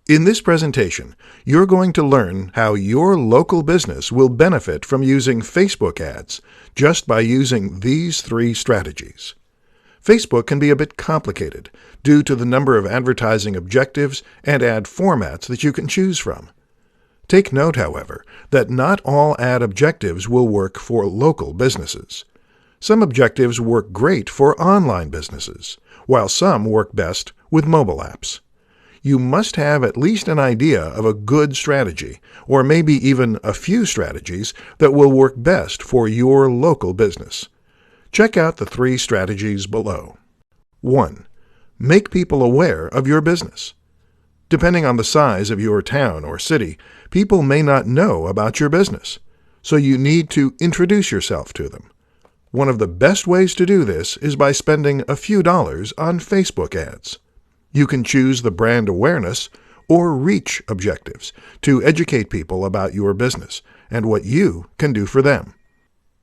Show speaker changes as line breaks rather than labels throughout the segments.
In this presentation, you're going to learn how your local business will benefit from using Facebook ads just by using these 3 strategies. Facebook can be a bit complicated due to the number of advertising objectives and ad formats that you can choose from. Take note, however, that not all ad objectives will work for local businesses. Some objectives work great for online businesses, while some work best with mobile apps. You must have at least an idea of a good strategy, or maybe even a few strategies that will work best for your local business. Check out the 3 strategies below. 1. Make people aware of your business. Depending on the size of your town or city, people may not know about your business, so you need to introduce yourself to them. One of the best ways to do this is by spending a few dollars on Facebook ads. You can choose the brand awareness or reach objectives to educate people about your business and what you can do for them.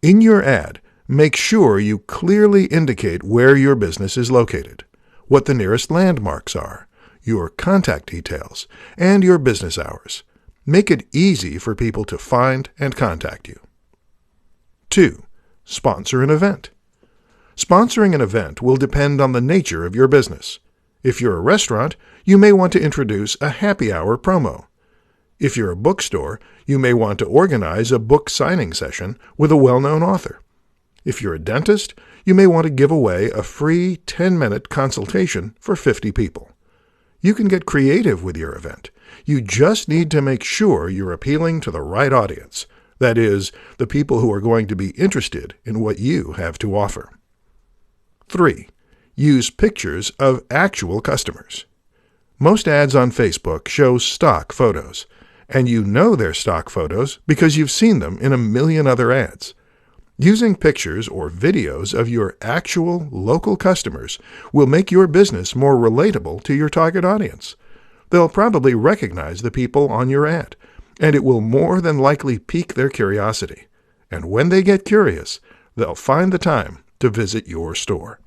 In your ad, make sure you clearly indicate where your business is located, what the nearest landmarks are, your contact details, and your business hours. Make it easy for people to find and contact you. 2. Sponsor an event. Sponsoring an event will depend on the nature of your business. If you're a restaurant, you may want to introduce a happy hour promo. If you're a bookstore, you may want to organize a book signing session with a well-known author. If you're a dentist, you may want to give away a free 10-minute consultation for 50 people. You can get creative with your event. You just need to make sure you're appealing to the right audience, that is, the people who are going to be interested in what you have to offer. 3. Use pictures of actual customers. Most ads on Facebook show stock photos, and you know they're stock photos because you've seen them in a million other ads. Using pictures or videos of your actual local customers will make your business more relatable to your target audience. They'll probably recognize the people on your ad, and it will more than likely pique their curiosity. And when they get curious, they'll find the time to visit your store.